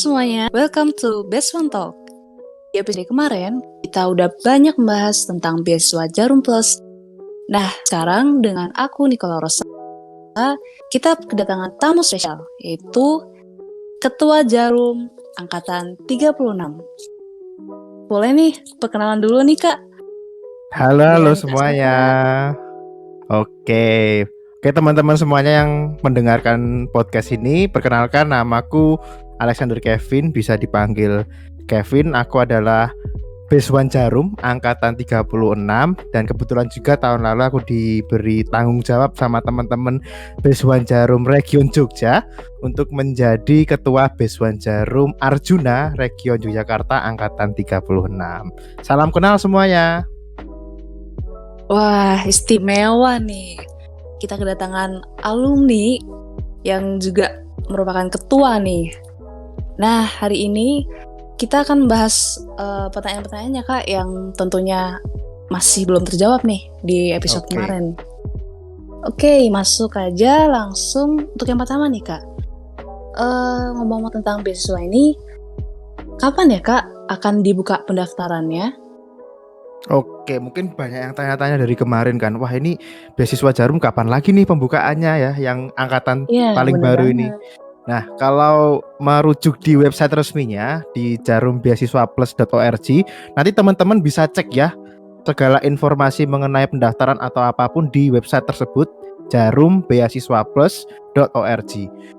semuanya, welcome to Best One Talk. Di episode kemarin, kita udah banyak membahas tentang beasiswa Jarum Plus. Nah, sekarang dengan aku, Nicola Rosa, kita kedatangan tamu spesial, yaitu Ketua Jarum Angkatan 36. Boleh nih, perkenalan dulu nih, Kak. Halo semuanya. Oke, teman-teman semuanya yang mendengarkan podcast ini, perkenalkan namaku Alexander Kevin, bisa dipanggil Kevin. Aku adalah Beasiswan Jarum Angkatan 36 dan kebetulan juga tahun lalu aku diberi tanggung jawab sama teman-teman Beasiswan Jarum Region Jogja untuk menjadi Ketua Beasiswan Jarum Arjuna Region Yogyakarta Angkatan 36. Salam kenal semuanya. Wah, istimewa nih. Kita kedatangan alumni yang juga merupakan ketua nih. Nah, hari ini kita akan bahas pertanyaan-pertanyaannya, Kak, yang tentunya masih belum terjawab nih di episode kemarin. Oke, masuk aja langsung untuk yang pertama nih, Kak. Ngomong-ngomong tentang beasiswa ini, kapan ya, Kak, akan dibuka pendaftarannya? Oke, mungkin banyak yang tanya-tanya dari kemarin kan. Wah, ini beasiswa Jarum kapan lagi nih pembukaannya ya, yang angkatan paling baru ini. Nah, kalau merujuk di website resminya di jarumbeasiswaplus.org, nanti teman-teman bisa cek ya segala informasi mengenai pendaftaran atau apapun di website tersebut, jarumbeasiswaplus.org.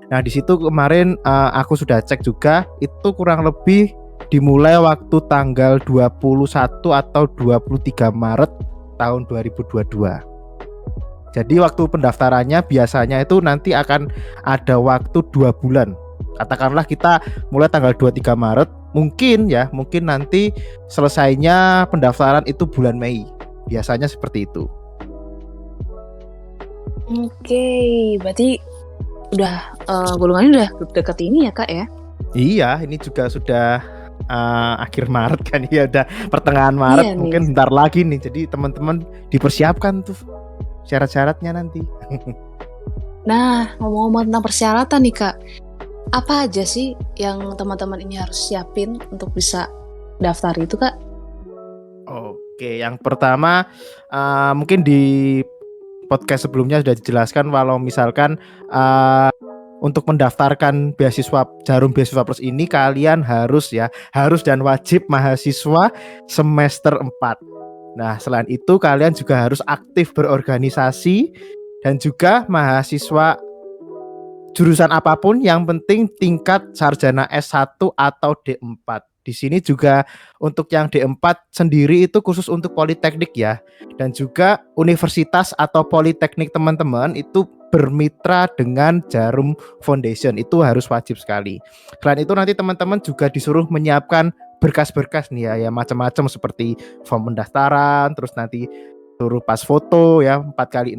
Nah, di situ kemarin aku sudah cek juga, itu kurang lebih dimulai waktu tanggal 21 atau 23 Maret tahun 2022. Jadi waktu pendaftarannya biasanya itu nanti akan ada waktu 2 bulan. Katakanlah kita mulai tanggal 23 Maret, mungkin nanti selesainya pendaftaran itu bulan Mei. Biasanya seperti itu. Oke, berarti udah golongannya udah dekat ini ya, Kak ya? Iya, ini juga sudah akhir Maret kan ya, udah pertengahan Maret, iya, mungkin bentar lagi nih. Jadi teman-teman dipersiapkan tuh syarat-syaratnya nanti. Nah, ngomong-ngomong tentang persyaratan nih, Kak, apa aja sih yang teman-teman ini harus siapin untuk bisa daftar itu, Kak? Oke, yang pertama mungkin di podcast sebelumnya sudah dijelaskan kalau misalkan untuk mendaftarkan beasiswa Jarum Beasiswa Plus ini kalian harus dan wajib mahasiswa semester 4. Nah, selain itu kalian juga harus aktif berorganisasi dan juga mahasiswa jurusan apapun, yang penting tingkat sarjana S1 atau D4. Di sini juga untuk yang D4 sendiri itu khusus untuk politeknik ya. Dan juga universitas atau politeknik teman-teman itu bermitra dengan Jarum Foundation, itu harus wajib sekali. Selain itu nanti teman-teman juga disuruh menyiapkan berkas-berkas nih ya macam-macam seperti form pendaftaran, terus nanti suruh pas foto ya 4x6,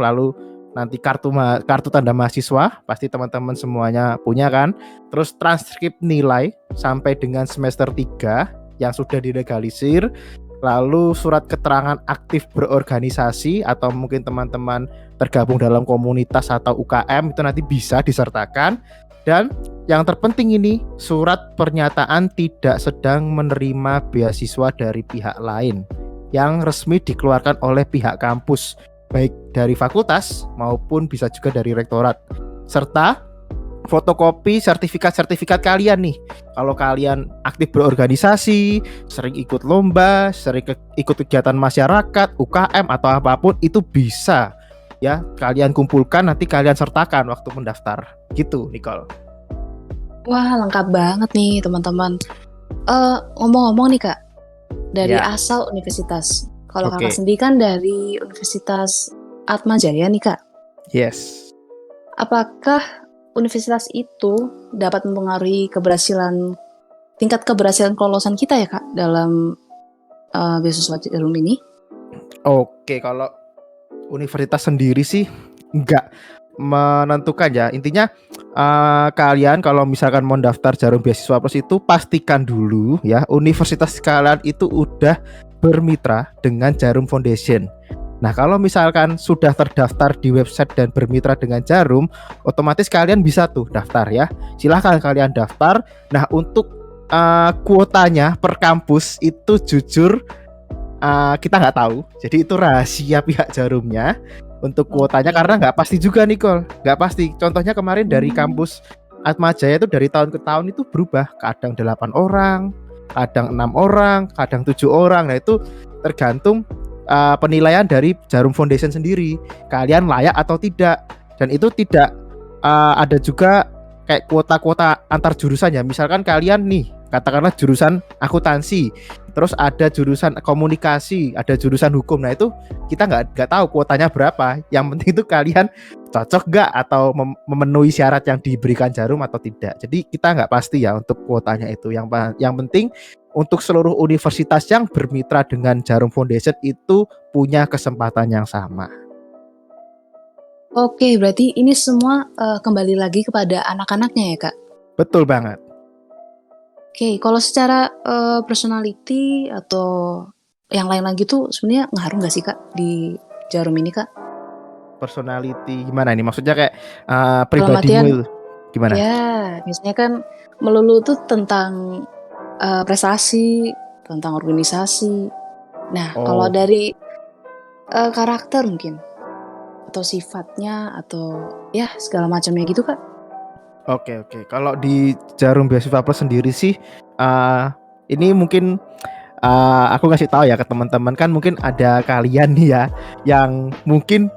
lalu nanti kartu tanda mahasiswa pasti teman-teman semuanya punya kan, terus transkrip nilai sampai dengan semester 3 yang sudah dilegalisir, lalu surat keterangan aktif berorganisasi atau mungkin teman-teman tergabung dalam komunitas atau UKM itu nanti bisa disertakan. Dan yang terpenting ini, surat pernyataan tidak sedang menerima beasiswa dari pihak lain yang resmi dikeluarkan oleh pihak kampus, baik dari fakultas maupun bisa juga dari rektorat. Serta fotokopi sertifikat kalian nih. Kalau kalian aktif berorganisasi, sering ikut lomba, sering ikut kegiatan masyarakat, UKM atau apapun, itu bisa ya kalian kumpulkan, nanti kalian sertakan waktu mendaftar. Gitu, Nicole. Wah, lengkap banget nih teman-teman. Ngomong-ngomong nih, Kak, dari asal universitas. Kalau Kakak sendiri kan dari Universitas Atmajaya nih, Kak. Yes. Apakah universitas itu dapat mempengaruhi tingkat keberhasilan kelolosan kita ya, Kak, dalam beasiswa Jarum ini? Oke, kalau universitas sendiri sih enggak menentukan ya. Intinya kalian kalau misalkan mau daftar Jarum Beasiswa Plus itu pastikan dulu ya universitas kalian itu udah bermitra dengan Jarum Foundation. Nah, kalau misalkan sudah terdaftar di website dan bermitra dengan Jarum, otomatis kalian bisa tuh daftar ya. Silahkan kalian daftar. Nah, untuk kuotanya per kampus itu jujur kita nggak tahu. Jadi itu rahasia pihak Jarumnya untuk kuotanya karena nggak pasti juga Nicole. Nggak pasti. Contohnya kemarin dari kampus Atmajaya itu dari tahun ke tahun itu berubah. Kadang 8 orang, kadang 6 orang, kadang 7 orang. Nah, itu tergantung penilaian dari Jarum Foundation sendiri, kalian layak atau tidak. Dan itu tidak ada juga kayak kuota-kuota antar jurusan ya. Misalkan kalian nih katakanlah jurusan akuntansi, terus ada jurusan komunikasi, ada jurusan hukum. Nah itu kita nggak tahu kuotanya berapa. Yang penting itu kalian cocok nggak atau memenuhi syarat yang diberikan Jarum atau tidak. Jadi kita nggak pasti ya untuk kuotanya itu. Yang penting untuk seluruh universitas yang bermitra dengan Jarum Foundation itu punya kesempatan yang sama. Oke, berarti ini semua kembali lagi kepada anak-anaknya ya, Kak? Betul banget. Oke, kalau secara personality atau yang lain lagi tuh sebenarnya ngaruh nggak sih, Kak, di Jarum ini, Kak? Personality gimana ini? Maksudnya kayak pribadimu itu gimana? Ya, misalnya kan melulu tuh tentang prestasi, tentang organisasi. Nah, kalau dari karakter mungkin atau sifatnya atau ya segala macamnya gitu, Kak. Oke. Kalau di Jarum Beasiswa Plus sendiri sih ini mungkin aku kasih tahu ya ke teman-teman, kan mungkin ada kalian nih ya yang mungkin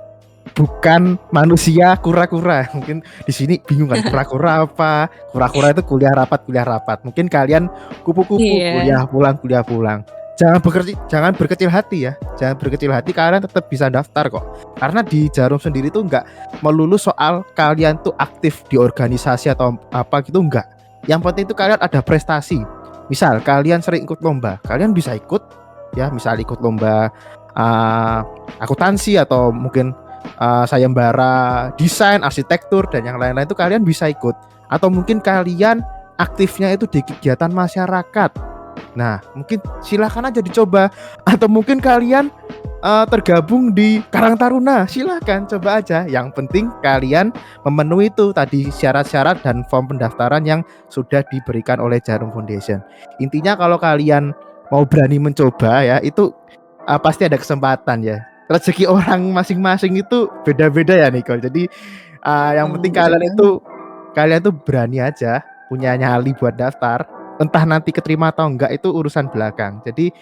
bukan manusia kura-kura. Mungkin di sini bingung kan kura-kura apa? Kura-kura itu kuliah rapat. Mungkin kalian kupu-kupu, kuliah pulang. Jangan berkecil hati ya. Jangan berkecil hati, kalian tetap bisa daftar kok. Karena di Jarum sendiri tuh nggak melulu soal kalian tuh aktif di organisasi atau apa gitu, nggak. Yang penting itu kalian ada prestasi. Misal kalian sering ikut lomba, kalian bisa ikut ya. Misal ikut lomba akuntansi atau mungkin sayembara desain, arsitektur dan yang lain-lain itu kalian bisa ikut. Atau mungkin kalian aktifnya itu di kegiatan masyarakat. Nah, mungkin silakan aja dicoba. Atau mungkin kalian tergabung di Karang Taruna, silakan coba aja. Yang penting kalian memenuhi itu tadi syarat-syarat dan form pendaftaran yang sudah diberikan oleh Jarum Foundation. Intinya kalau kalian mau berani mencoba ya, itu pasti ada kesempatan ya. Rezeki orang masing-masing itu beda-beda ya Nicole. Jadi yang penting kalian tuh berani aja, punya nyali buat daftar. Entah nanti keterima atau enggak itu urusan belakang. Jadi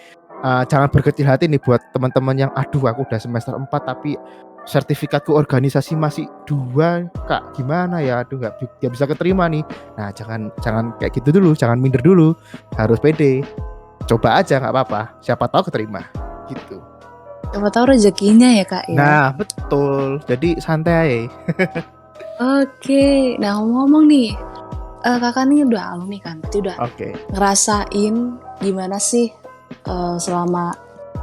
jangan berkecil hati nih buat teman-teman yang aduh aku udah semester 4 tapi sertifikatku organisasi masih 2 Kak, gimana ya? Aduh nggak bisa keterima nih. Nah, jangan kayak gitu dulu, jangan minder dulu. Harus pede. Coba aja nggak apa-apa. Siapa tahu keterima. Gitu. Siapa tahu rezekinya ya, Kak ya. Nah, betul. Jadi santai. Oke. Nah, ngomong nih, kakak nih udah alumni kan, berarti udah ngerasain gimana sih selama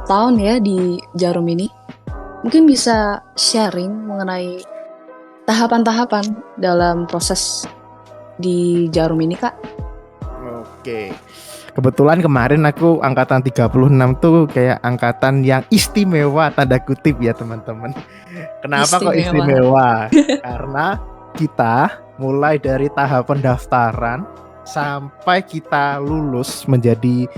tahun ya di Jarum ini. Mungkin bisa sharing mengenai tahapan-tahapan dalam proses di Jarum ini, Kak. Oke. Kebetulan kemarin aku angkatan 36 tuh kayak angkatan yang istimewa tanda kutip ya teman-teman. Kenapa kok istimewa? Karena kita mulai dari tahap pendaftaran sampai kita lulus menjadi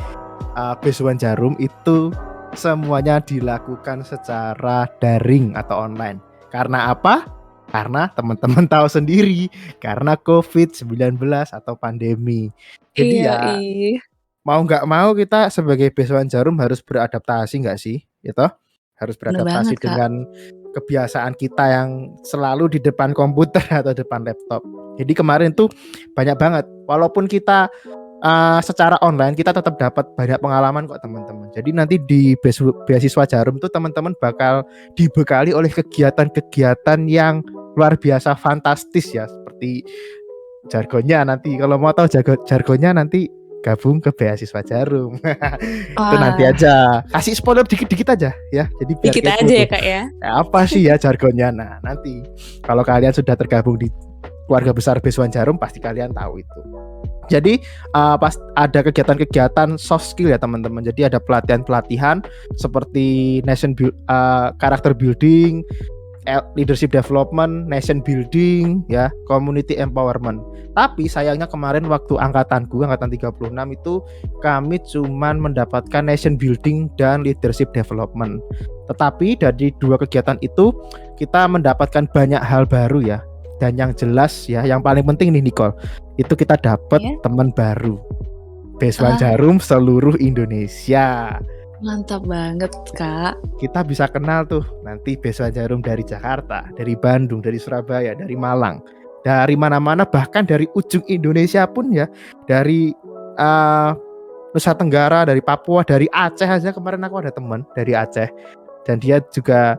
beasiswa Jarum itu semuanya dilakukan secara daring atau online. Karena apa? Karena teman-teman tahu sendiri, karena COVID-19 atau pandemi. Jadi mau nggak mau kita sebagai beasiswa Jarum harus beradaptasi nggak sih? Gitu? Harus beradaptasi dengan kebiasaan kita yang selalu di depan komputer atau depan laptop. Jadi kemarin tuh banyak banget. Walaupun kita secara online kita tetap dapat banyak pengalaman kok teman-teman. Jadi nanti di beasiswa Jarum tuh teman-teman bakal dibekali oleh kegiatan-kegiatan yang luar biasa fantastis ya. Seperti jargonnya nanti, kalau mau tahu jargonnya nanti gabung ke beasiswa Jarum. Itu nanti aja. Kasih spoiler dikit-dikit aja ya. Jadi biar dikit aja ya Kak ya. Apa sih ya jargonnya? Nah, nanti kalau kalian sudah tergabung di keluarga besar Besuan Jarum pasti kalian tahu itu. Jadi pas ada kegiatan-kegiatan soft skill ya teman-teman. Jadi ada pelatihan-pelatihan seperti character building, leadership development, nation building, ya, community empowerment. Tapi sayangnya kemarin waktu angkatan 36 itu kami cuman mendapatkan nation building dan leadership development. Tetapi dari dua kegiatan itu kita mendapatkan banyak hal baru ya. Dan yang jelas ya, yang paling penting nih Nicole, itu kita dapat teman baru. Besuan Jarum seluruh Indonesia. Mantap banget Kak. Kita bisa kenal tuh nanti Besuan Jarum dari Jakarta, dari Bandung, dari Surabaya, dari Malang, dari mana-mana, bahkan dari ujung Indonesia pun ya, dari Nusa Tenggara, dari Papua, dari Aceh aja. Kemarin aku ada teman dari Aceh dan dia juga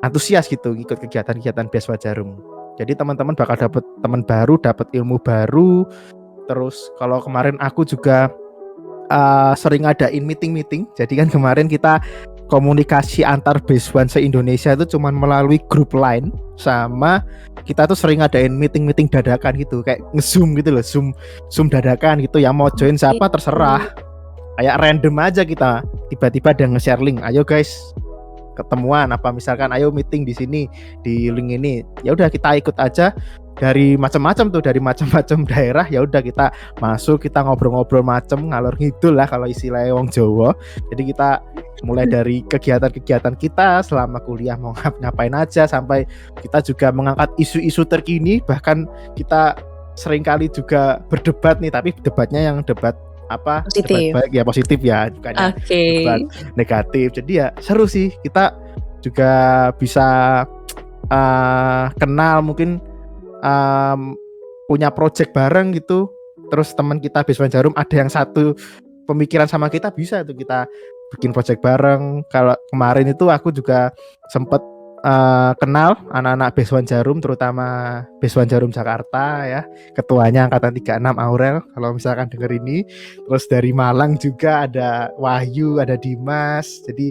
antusias gitu ikut kegiatan-kegiatan Besuan Jarum. Jadi teman-teman bakal dapat teman baru, dapat ilmu baru. Terus kalau kemarin aku juga sering ngadain meeting. Jadi kan kemarin kita komunikasi antar Besuan se-Indonesia itu cuma melalui grup line, sama kita tuh sering ngadain meeting dadakan gitu, kayak nge-zoom gitu loh, zoom dadakan gitu. Yang mau join siapa terserah. Kayak random aja kita. Tiba-tiba ada nge-share link. Ayo guys, ketemuan apa misalkan ayo meeting di sini di link ini, ya udah kita ikut aja. Dari macam-macam tuh, dari macam-macam daerah, ya udah kita masuk, kita ngobrol-ngobrol macam ngalor ngidul lah kalau istilahnya wong Jawa. Jadi kita mulai dari kegiatan-kegiatan kita selama kuliah mau ngapain aja, sampai kita juga mengangkat isu-isu terkini. Bahkan kita seringkali juga berdebat nih, tapi debatnya yang debat apa? Positif. Debat baik ya, positif ya, bukannya debat negatif. Jadi ya seru sih, kita juga bisa kenal, mungkin punya project bareng gitu. Terus teman kita Besuan Jarum ada yang satu pemikiran sama kita, bisa tuh kita bikin project bareng. Kalau kemarin itu aku juga sempet kenal anak-anak Besuan Jarum, terutama Besuan Jarum Jakarta ya, ketuanya angkatan 36 Aurel kalau misalkan denger ini. Terus dari Malang juga ada Wahyu, ada Dimas. Jadi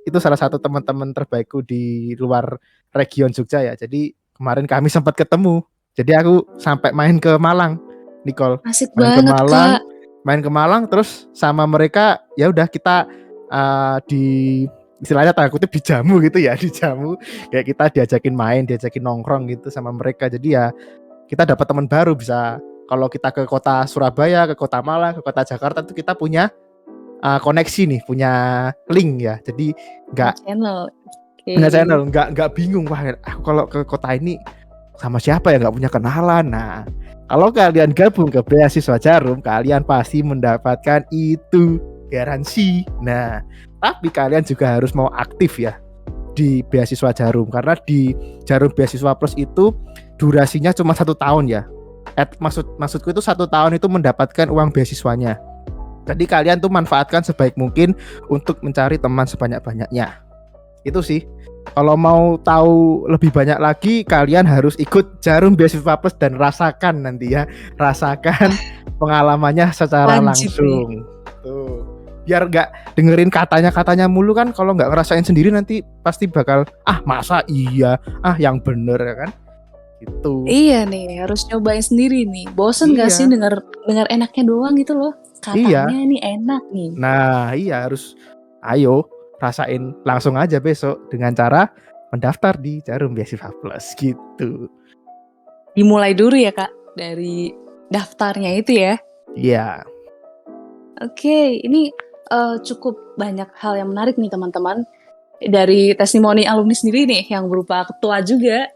itu salah satu teman-teman terbaikku di luar region Jogja ya. Jadi kemarin kami sempat ketemu. Jadi aku sampai main ke Malang, Nicole. Asik banget Kak. Main ke Malang terus sama mereka, ya udah kita di istilahnya tanda kutip dijamu gitu ya, dijamu. Kayak kita diajakin main, diajakin nongkrong gitu sama mereka. Jadi ya kita dapat teman baru. Bisa kalau kita ke kota Surabaya, ke kota Malang, ke kota Jakarta itu kita punya koneksi nih, punya link ya. Jadi nggak bingung, wah aku kalau ke kota ini sama siapa ya, nggak punya kenalan. Nah kalau kalian gabung ke Beasiswa Jarum, kalian pasti mendapatkan itu, garansi. Nah tapi kalian juga harus mau aktif ya di Beasiswa Jarum, karena di Jarum Beasiswa Plus itu durasinya cuma 1 tahun ya. Maksudku itu 1 tahun itu mendapatkan uang beasiswanya. Jadi kalian tuh manfaatkan sebaik mungkin untuk mencari teman sebanyak-banyaknya. Itu sih. Kalau mau tahu lebih banyak lagi, kalian harus ikut Jarum Beasiswa Plus dan rasakan nanti ya, rasakan pengalamannya secara langsung. Tuh. Biar nggak dengerin katanya mulu kan. Kalau nggak ngerasain sendiri nanti pasti bakal masa iya, yang bener ya kan. Gitu. Iya nih, harus nyobain sendiri nih. Bosen nggak sih dengar enaknya doang gitu loh. Katanya ini enak nih. Nah iya, harus ayo rasain langsung aja besok dengan cara mendaftar di Jarum Beasiswa Plus gitu. Dimulai dulu ya Kak dari daftarnya itu ya. Iya. Oke, ini cukup banyak hal yang menarik nih teman-teman. Dari testimoni alumni sendiri nih yang berupa ketua juga.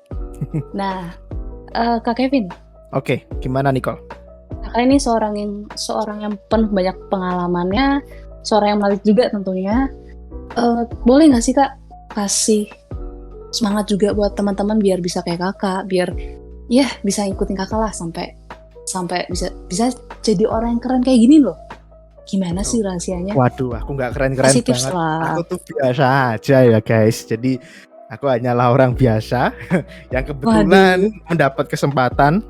Nah, Kak Kevin. Oke, gimana Nicole? Kakak ini seorang yang penuh banyak pengalamannya, seorang yang menarik juga tentunya. Boleh nggak sih Kak kasih semangat juga buat teman-teman biar bisa kayak kakak, biar ya bisa ikutin kakak lah sampai bisa jadi orang yang keren kayak gini loh. Gimana sih rahasianya? Waduh, aku nggak keren-keren banget. Lah. Aku tuh biasa aja ya guys. Jadi aku hanyalah orang biasa yang kebetulan mendapat kesempatan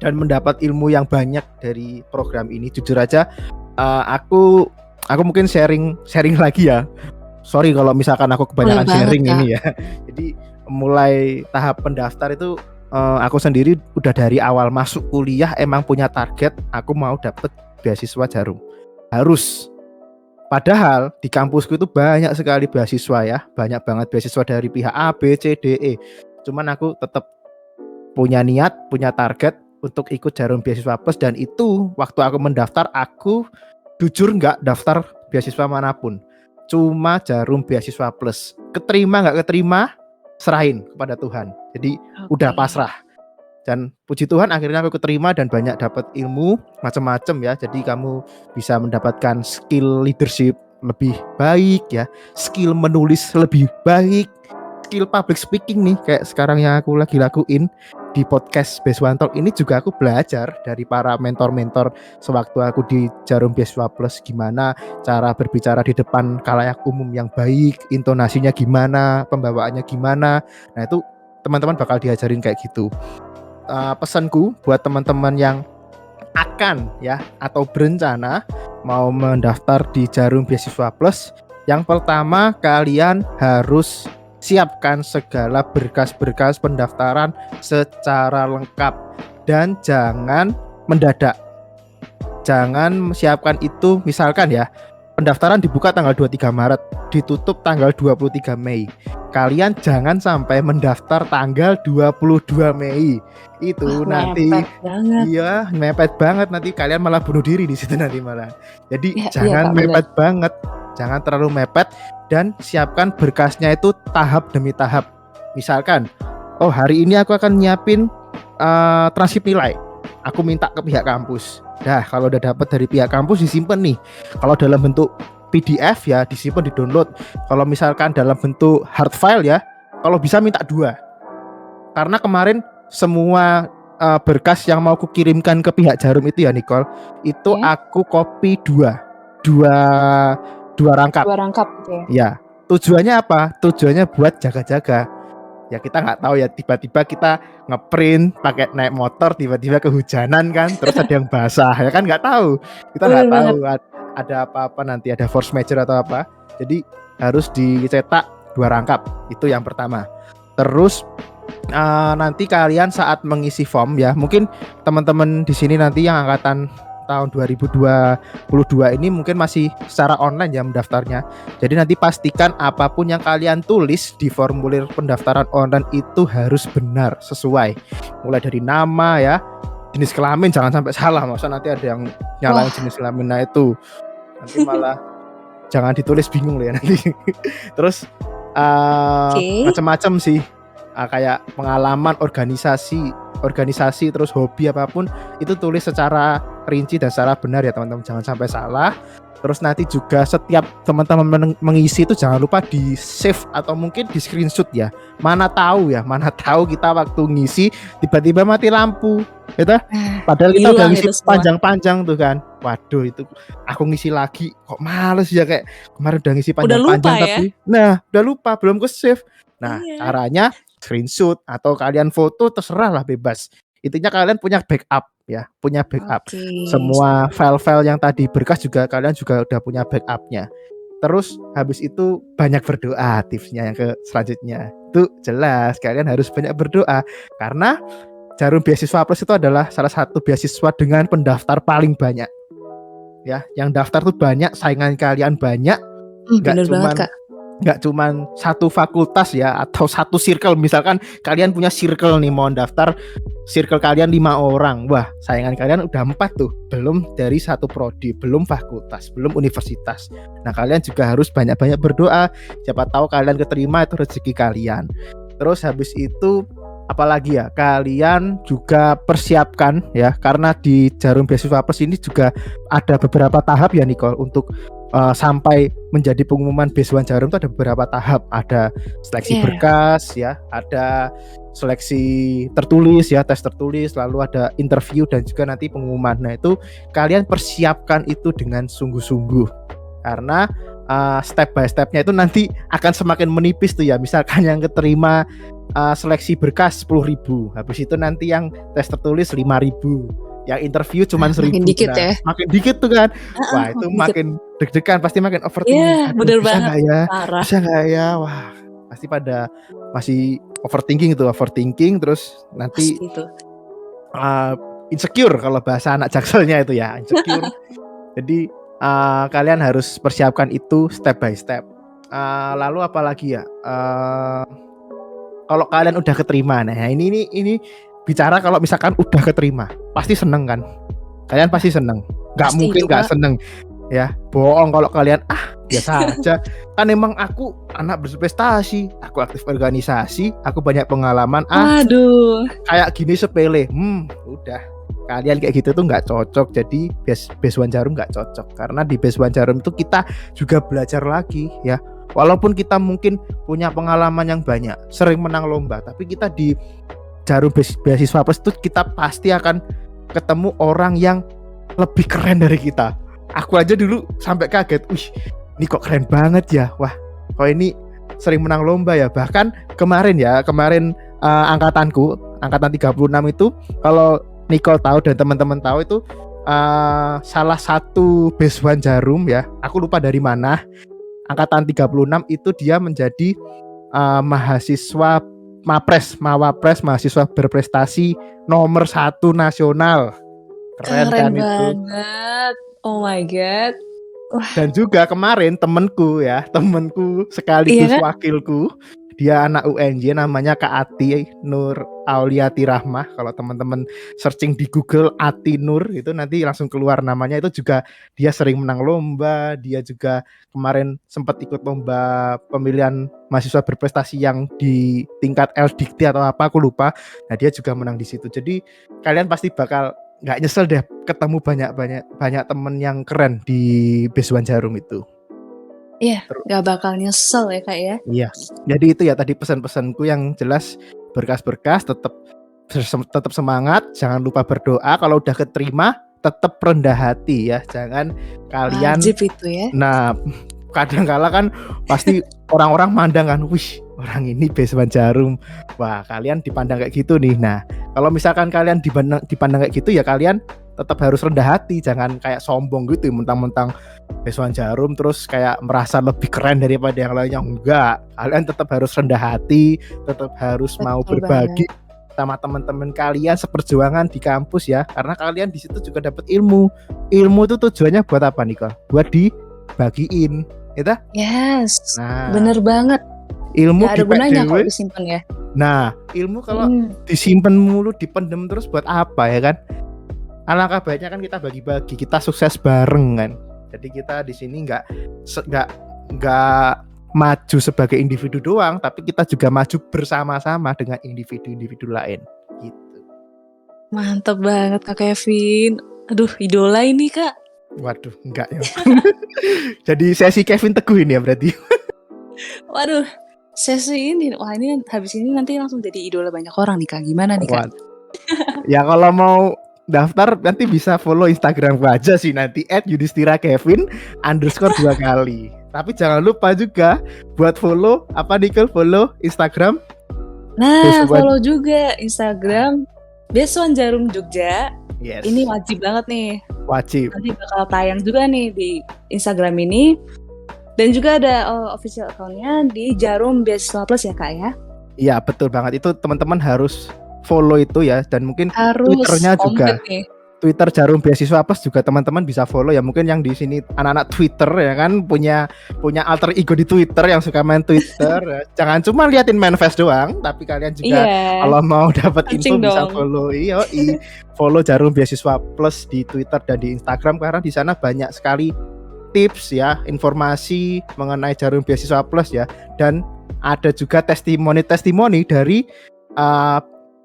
dan mendapat ilmu yang banyak dari program ini. Jujur aja, aku mungkin sharing lagi ya. Sorry kalau misalkan aku kebanyakan sharing ini ya. Jadi mulai tahap pendaftar itu aku sendiri udah dari awal masuk kuliah emang punya target aku mau dapet beasiswa Jarum. Harus. Padahal di kampusku itu banyak sekali beasiswa ya, banyak banget beasiswa dari pihak A, B, C, D, E. Cuman aku tetap punya niat, punya target untuk ikut Jarum Beasiswa Plus, dan itu waktu aku mendaftar aku jujur nggak daftar beasiswa manapun, cuma Jarum Beasiswa Plus. Keterima nggak keterima serahin kepada Tuhan. Jadi udah pasrah. Dan puji Tuhan akhirnya aku keterima dan banyak dapat ilmu macam-macam ya. Jadi kamu bisa mendapatkan skill leadership lebih baik ya, skill menulis lebih baik, skill public speaking nih kayak sekarang yang aku lagi lakuin di podcast Beasiswa Talk ini juga aku belajar dari para mentor-mentor sewaktu aku di Jarum Beasiswa Plus, gimana cara berbicara di depan khalayak umum yang baik, intonasinya gimana, pembawaannya gimana. Nah itu teman-teman bakal diajarin kayak gitu. Pesanku buat teman-teman yang akan ya atau berencana mau mendaftar di Jarum Beasiswa Plus, yang pertama kalian harus siapkan segala berkas-berkas pendaftaran secara lengkap dan jangan mendadak. Jangan siapkan itu misalkan ya, pendaftaran dibuka tanggal 23 Maret, ditutup tanggal 23 Mei. Kalian jangan sampai mendaftar tanggal 22 Mei. Itu nanti banget. Iya, mepet banget, nanti kalian malah bunuh diri di situ nanti malah. Jadi Ya, jangan Kak, mepet banget. Jangan terlalu mepet dan siapkan berkasnya itu tahap demi tahap. Misalkan, oh hari ini aku akan nyiapin transkrip nilai. Aku minta ke pihak kampus. Dah, kalau udah dapat dari pihak kampus disimpan nih. Kalau dalam bentuk PDF ya disimpan, di-download. Kalau misalkan dalam bentuk hard file ya, kalau bisa minta 2. Karena kemarin semua berkas yang mau kukirimkan ke pihak Jarum itu ya Nicole, itu aku copy 2 rangkap. 2 rangkap gitu ya. Ya, tujuannya apa? Tujuannya buat jaga-jaga. Ya kita nggak tahu ya, tiba-tiba kita ngeprint pakai naik motor, tiba-tiba kehujanan kan, terus ada yang basah ya kan, nggak tahu. Kita nggak tahu ada apa-apa nanti, ada force majeure atau apa. Jadi harus dicetak 2 rangkap. Itu yang pertama. Terus nanti kalian saat mengisi form ya, mungkin teman-teman di sini nanti yang angkatan tahun 2022 ini mungkin masih secara online ya mendaftarnya. Jadi nanti pastikan apapun yang kalian tulis di formulir pendaftaran online itu harus benar, sesuai. Mulai dari nama ya, jenis kelamin jangan sampai salah, masa nanti ada yang nyalain jenis kelamin. Nah itu nanti malah jangan ditulis, bingung loh ya nanti. Terus macam-macam sih, kayak pengalaman organisasi terus hobi apapun itu tulis secara rinci dan secara benar ya teman-teman, jangan sampai salah. Terus nanti juga setiap teman-teman mengisi itu jangan lupa di save atau mungkin di screenshot ya. Mana tahu kita waktu ngisi tiba-tiba mati lampu gitu. Padahal kita udah ngisi panjang-panjang tuh kan. Waduh, itu aku ngisi lagi kok males ya, kayak kemarin udah ngisi panjang-panjang tapi udah lupa, belum ke save. Nah, caranya screenshot atau kalian foto, terserah lah, bebas. Intinya kalian punya backup ya, punya backup. Semua file-file yang tadi berkas juga kalian juga udah punya backupnya. Terus habis itu banyak berdoa, tipsnya yang ke selanjutnya. Itu jelas kalian harus banyak berdoa karena Jarum Beasiswa Plus itu adalah salah satu beasiswa dengan pendaftar paling banyak. Ya, yang daftar tuh banyak, saingan kalian banyak. Nggak cuman satu fakultas ya atau satu circle. Misalkan kalian punya circle nih, mau daftar circle kalian 5 orang, wah saingan kalian udah 4 tuh, belum dari satu prodi, belum fakultas, belum universitas. Nah kalian juga harus banyak-banyak berdoa, siapa tahu kalian keterima, itu rezeki kalian. Terus habis itu apalagi ya, kalian juga persiapkan ya, karena di Jarum Beasiswa Plus ini juga ada beberapa tahap ya Nicole, untuk sampai menjadi pengumuman beasiswa Jarum itu ada beberapa tahap. Ada seleksi berkas ya, ada seleksi tertulis ya, tes tertulis, lalu ada interview dan juga nanti pengumuman. Nah itu kalian persiapkan itu dengan sungguh-sungguh, karena step by stepnya itu nanti akan semakin menipis tuh ya. Misalkan yang keterima seleksi berkas 10.000, habis itu nanti yang tes tertulis 5.000, yang interview cuma 1.000. Makin dikit ya. Makin dikit tuh kan. Wah itu makin deg-degan, pasti makin overthinking. Bener bisa banget. Bisa gak ya? Wah pasti pada masih overthinking terus nanti Pasti itu. insecure kalau bahasa anak jakselnya itu ya, insecure. Jadi kalian harus persiapkan itu step by step. Lalu apalagi ya? Kalau kalian udah keterima, nah ini bicara kalau misalkan udah keterima, pasti seneng kan? Kalian pasti seneng. Nggak Pasti mungkin itu, nggak Kak. seneng. Ya, bohong kalau kalian biasa aja. Kan emang aku anak berprestasi, aku aktif organisasi, aku banyak pengalaman. Waduh. Kayak gini sepele. Udah. Kalian kayak gitu tuh nggak cocok. Jadi Beasiswa Jarum nggak cocok. Karena di Beasiswa Jarum itu kita juga belajar lagi ya. Walaupun kita mungkin punya pengalaman yang banyak, sering menang lomba, tapi kita di Jarum Beasiswa Plus itu kita pasti akan ketemu orang yang lebih keren dari kita. Aku aja dulu sampai kaget, wih, ini kok keren banget ya. Wah, kok ini sering menang lomba ya. Bahkan kemarin angkatanku, angkatan 36 itu, kalau Nicole tahu dan teman-teman tahu itu salah satu Beasiswa Jarum ya. Aku lupa dari mana. Angkatan 36 itu dia menjadi mahasiswa Mawapres mahasiswa berprestasi nomor 1 nasional. Keren kan itu. Banget. Oh my god. Wah. Dan juga kemarin temenku sekaligus wakilku, dia anak UNJ namanya Kak Ati Nur Auliati Rahmah. Kalau teman-teman searching di Google Ati Nur itu nanti langsung keluar namanya. Itu juga dia sering menang lomba. Dia juga kemarin sempat ikut lomba pemilihan mahasiswa berprestasi yang di tingkat LDikti atau apa aku lupa. Nah dia juga menang di situ. Jadi kalian pasti bakal nggak nyesel deh ketemu banyak temen yang keren di Beasiswa Jarum itu. Iya, nggak bakal nyesel ya Kak ya. Iya, jadi itu ya tadi pesan-pesanku yang jelas, berkas-berkas tetap semangat, jangan lupa berdoa, kalau udah keterima tetap rendah hati ya, jangan kalian wajib itu ya. Nah, kadang-kala kan pasti orang-orang mandang kan, wih orang ini Beasiswa Jarum, wah kalian dipandang kayak gitu nih. Nah, kalau misalkan kalian dipandang kayak gitu ya kalian tetap harus rendah hati, jangan kayak sombong gitu mentang-mentang Beasiswa Jarum terus kayak merasa lebih keren daripada yang lainnya. Enggak, kalian tetap harus rendah hati, tetap harus mau berbagi sama teman-teman kalian seperjuangan di kampus ya, karena kalian di situ juga dapat ilmu. Ilmu itu tujuannya buat apa nih kok? Buat dibagiin, gitu? Yes, nah, bener banget. Ilmu gak ada gunanya kalau disimpan ya. Nah, ilmu kalau disimpan mulu, dipendem terus buat apa ya kan? Alangkah baiknya kan kita bagi-bagi, kita sukses bareng kan. Jadi kita di sini nggak maju sebagai individu doang, tapi kita juga maju bersama-sama dengan individu-individu lain. Gitu. Mantep banget Kak Kevin. Aduh, idola ini Kak. Waduh, enggak ya. Jadi sesi Kevin Teguh ini ya berarti. Waduh, sesi ini, wah ini habis ini nanti langsung jadi idola banyak orang nih Kak. Gimana nih Kak? Ya kalau mau daftar nanti bisa follow Instagram gua aja sih nanti @yudistirakevin_2 kali. Tapi jangan lupa juga buat follow follow Instagram. Nah, follow juga Instagram Beasiswa Jarum Jogja. Yes. Ini wajib banget nih. Wajib. Nanti bakal tayang juga nih di Instagram ini. Dan juga ada official account-nya di Jarum Beasiswa Plus ya Kak ya. Iya betul banget, itu teman-teman harus follow itu ya, dan mungkin harus Twitternya juga nih. Twitter Jarum Beasiswa Plus juga teman-teman bisa follow ya. Mungkin yang di sini anak-anak Twitter ya kan punya alter ego di Twitter yang suka main Twitter. Ya. Jangan cuma liatin manifest doang, tapi kalian juga kalau mau dapat info bisa follow. Follow Jarum Beasiswa Plus di Twitter dan di Instagram, karena di sana banyak sekali tips ya, informasi mengenai Jarum Beasiswa Plus ya, dan ada juga testimoni dari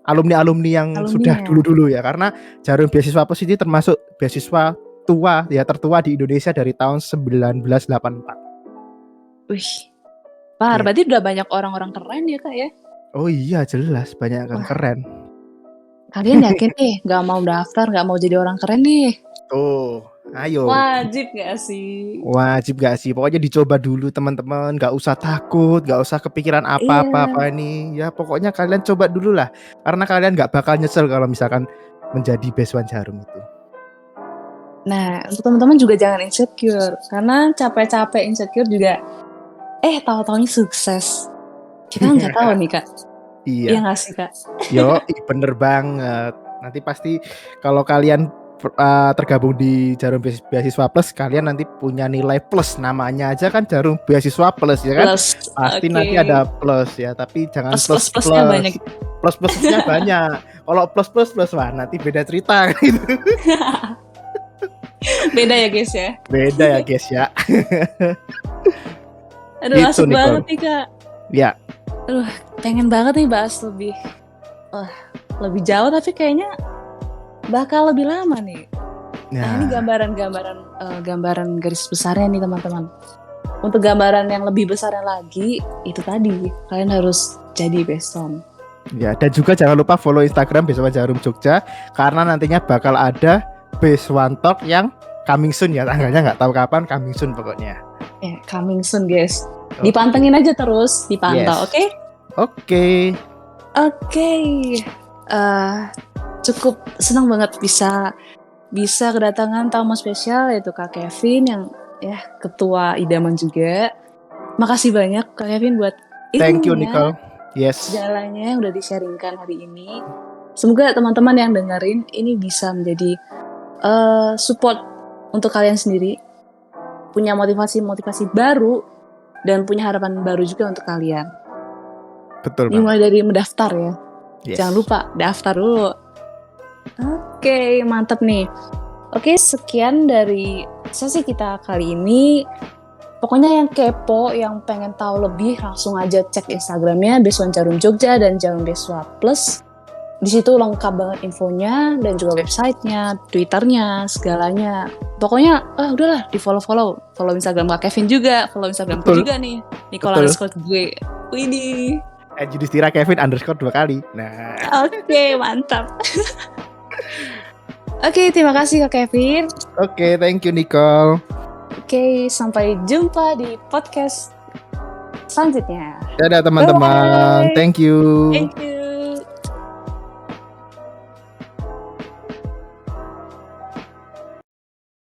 alumni yang sudah dulu-dulu ya, karena Jarum Beasiswa Plus ini termasuk beasiswa tua ya, tertua di Indonesia dari tahun 1984. Wih, berarti udah banyak orang-orang keren ya Kak ya? Oh iya jelas banyak yang keren. Kalian yakin nih gak mau daftar, gak mau jadi orang keren nih? Tuh, ayo. Wajib gak sih? Wajib gak sih? Pokoknya dicoba dulu teman-teman, gak usah takut, gak usah kepikiran apa-apa ini. Ya pokoknya kalian coba dulu lah, karena kalian gak bakal nyesel kalau misalkan menjadi Beasiswa Jarum itu. Nah, untuk teman-teman juga jangan insecure, karena capek-capek insecure juga tahu-taunya sukses. Kita nggak tahu nih Kak. Iya Iya. nggak sih Kak? Yo, bener banget. Nanti pasti kalau kalian tergabung di Jarum Beasiswa Plus, kalian nanti punya nilai plus. Namanya aja kan Jarum Beasiswa Plus ya kan? Plus, Pasti oke. nanti ada plus ya, tapi jangan plus Plus-plusnya banyak. plus plusnya banyak. Kalau plus wah nanti beda cerita gitu. Beda ya guys ya. Beda ya guys ya. Aduh Gitu, asik Nicole. banget nih Kak. Ya, Pengen banget nih bahas lebih jauh tapi kayaknya bakal lebih lama nih. Nah, ini gambaran garis besarnya nih teman-teman. Untuk gambaran yang lebih besarnya lagi, itu tadi kalian harus jadi besom. ya, dan juga jangan lupa follow Instagram Beasiswa Jarum Jogja karena nantinya bakal ada Base One Talk yang coming soon ya, tanggalnya nggak tahu kapan, coming soon pokoknya. Coming soon guys. Dipantengin aja terus, dipantau, Yes. oke? Oke. Cukup senang banget bisa kedatangan tamu spesial yaitu Kak Kevin yang ya ketua idaman juga. Makasih banyak Kak Kevin buat Thank you ilmunya, Nicole. Yes. segalanya yang udah di-sharingkan hari ini. Semoga teman-teman yang dengerin ini bisa menjadi support untuk kalian sendiri, punya motivasi baru dan punya harapan baru juga untuk kalian. Betul Dimulai dari mendaftar ya. Yes. Jangan lupa daftar dulu. Oke, mantap nih. Oke, sekian dari sesi kita kali ini. Pokoknya yang kepo, yang pengen tahu lebih, langsung aja cek Instagramnya Beasiswa Jarum Jogja dan Jarum Beasiswa Plus. Di situ lengkap banget infonya dan juga websitenya, Twitternya, segalanya. Pokoknya, udahlah di follow Instagram Kak Kevin juga, follow Instagram gue juga nih, Nicola_gue. Widih. Judistira Kevin _ 2 kali. Nah. Oke, mantap. Oke, terima kasih Kak Kevin. Oke, thank you Nicole. Oke, sampai jumpa di podcast selanjutnya. Dadah teman-teman. Bye. Thank you. Thank you.